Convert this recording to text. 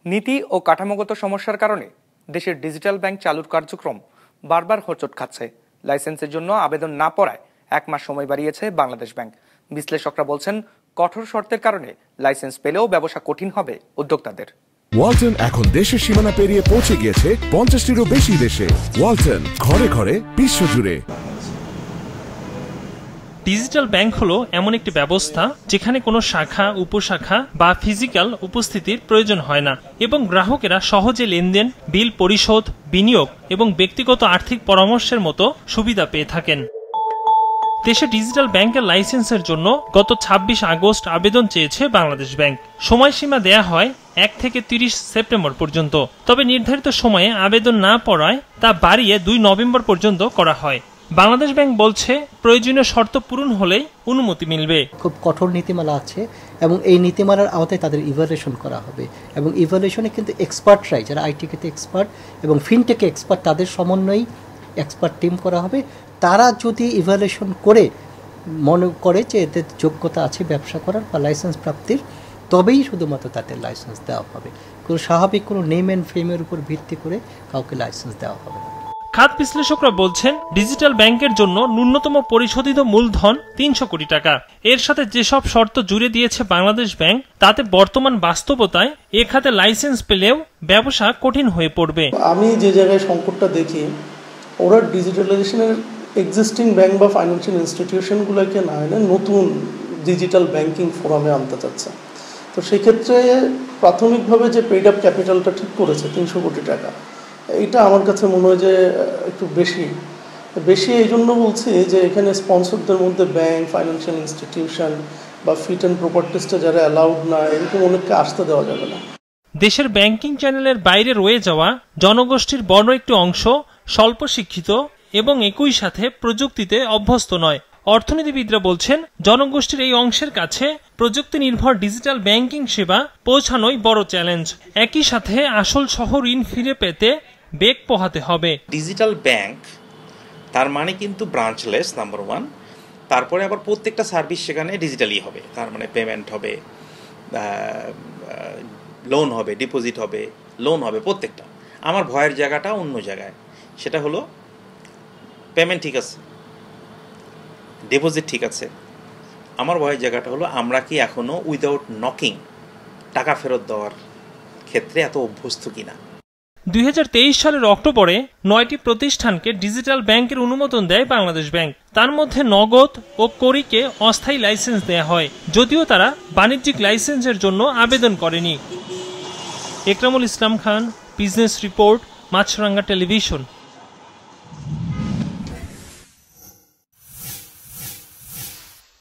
নীতি ও কাঠামোগত সমস্যার কারণে দেশের ডিজিটাল ব্যাংক চালুর কার্যক্রম বারবার হোঁচট খাচ্ছে। লাইসেন্সের জন্য আবেদন না পড়ায় 1 মাস সময় বাড়িয়েছে বাংলাদেশ ব্যাংক। বিশ্লেষকরা বলছেন, কঠোর শর্তের কারণে লাইসেন্স পেলেও ব্যবসা কঠিন হবে উদ্যোক্তাদের। ওয়ালটন এখন দেশের সীমানা পেরিয়ে পৌঁছে গিয়েছে 50টিরও বেশি দেশে। ওয়ালটন, ঘরে ঘরে বিশ্বজুড়ে। ডিজিটাল ব্যাংক হলো এমন একটি ব্যবস্থা যেখানে কোনো শাখা, উপশাখা বা ফিজিক্যাল উপস্থিতির প্রয়োজন হয় না এবং গ্রাহকেরা সহজে লেনদেন, বিল পরিশোধ, বিনিয়োগ এবং ব্যক্তিগত আর্থিক পরামর্শের মতো সুবিধা পেয়ে থাকেন। দেশে ডিজিটাল ব্যাংকের লাইসেন্সের জন্য গত 26 আগস্ট আবেদন চেয়েছে বাংলাদেশ ব্যাংক। সময়সীমা দেয়া হয় 1 থেকে 30 সেপ্টেম্বর পর্যন্ত। তবে নির্ধারিত সময়ে আবেদন না পড়ায় তা বাড়িয়ে 2 নভেম্বর পর্যন্ত করা হয়। বাংলাদেশ ব্যাংক বলছে, প্রয়োজনীয় শর্ত পূরণ হলেই অনুমতি মিলবে। খুব কঠোর নীতিমালা আছে এবং এই নীতিমালার আওতায় তাদের ইভ্যালুয়েশন করা হবে এবং ইভ্যালুয়েশনে কিন্তু এক্সপার্টরাই, যারা আইটিতে এক্সপার্ট এবং ফিনটেকে এক্সপার্ট, তাদের সমন্বয়ে এক্সপার্ট টিম করা হবে। তারা যদি ইভ্যালুয়েশন করে মনে করে যে এতে যোগ্যতা আছে ব্যবসা করার বা লাইসেন্স প্রাপ্তির, তবেই শুধুমাত্র তাদের লাইসেন্স দেওয়া হবে। কোনো স্বাভাবিক কোনো নেম অ্যান্ড ফেমের উপর ভিত্তি করে কাউকে লাইসেন্স দেওয়া হবে না। খাত বিশ্লেষকরা বলছেন, ডিজিটাল ব্যাংকের জন্য ন্যূনতম পরিশোধিত মূলধন 300 কোটি টাকা। এর সাথে যেসব শর্ত জুড়ে দিয়েছে বাংলাদেশ ব্যাংক, তাতে বর্তমান বাস্তবতায় এ খাতে লাইসেন্স পেলেও ব্যবসা কঠিন হয়ে পড়বে। আমি যে জায়গায় সংকটটা দেখি, ওরা ডিজিটালাইজেশনের এক্সিস্টিং ব্যাংক বা ফাইন্যান্সিয়াল ইনস্টিটিউশনগুলোকে না এনে নতুন ডিজিটাল ব্যাংকিং ফোরামে আনতে চাচ্ছে। তো সেক্ষেত্রে প্রাথমিকভাবে যে পেইড আপ ক্যাপিটালটা ঠিক করেছে 300 কোটি টাকা, এইটা আমার কাছে মনে হয় যে একটু বেশি এই জন্য বলছি যে এখানে স্পন্সরদের মধ্যে ব্যাংক, ফাইন্যান্সিয়াল ইনস্টিটিউশন বা ফিট অ্যান্ড প্রপার্টিসটা যারা অ্যালাউড না, এরকম অনেককে আসতে দেওয়া যাবে না। দেশের ব্যাংকিং চ্যানেলের বাইরে রয়ে যাওয়া জনগোষ্ঠীর বড় একটি অংশ স্বল্প শিক্ষিত এবং একই সাথে প্রযুক্তিতে অভ্যস্ত নয়। অর্থনীতিবিদরা বলছেন, জনগোষ্ঠীর এই অংশের কাছে প্রযুক্তি নির্ভর ডিজিটাল ব্যাংকিং সেবা পৌঁছানোই বড় চ্যালেঞ্জ। একই সাথে আসল সহ ঋণ ফিরে পেতে বেগ পোহাতে হবে। ডিজিটাল ব্যাংক তার মানে কিন্তু ব্রাঞ্চলেস, নাম্বার 1। তারপরে আবার প্রত্যেকটা সার্ভিস সেখানে ডিজিটালি হবে। তার মানে পেমেন্ট হবে, লোন হবে, ডিপোজিট হবে, লোন হবে, প্রত্যেকটা। আমার ভয়ের জায়গাটা অন্য জায়গায়। সেটা হলো পেমেন্ট ঠিক আছে, ডিপোজিট ঠিক আছে। আমার ভয়ের জায়গাটা হলো আমরা কি এখনও উইদাউট নকিং টাকা ফেরত দেওয়ার ক্ষেত্রে এত অভ্যস্ত কিনা। 2023 সালের অক্টোবরে 9টি প্রতিষ্ঠানকে ডিজিটাল ব্যাংকের অনুমোদন দেয় বাংলাদেশ ব্যাংক। তার মধ্যে নগদ ও করিকে অস্থায়ী লাইসেন্স দেয়া হয়, যদিও তারা বাণিজ্যিক লাইসেন্সের জন্য আবেদন করেনি। একরামুল ইসলাম খান, বিজনেস রিপোর্ট, মাছরাঙ্গা টেলিভিশন।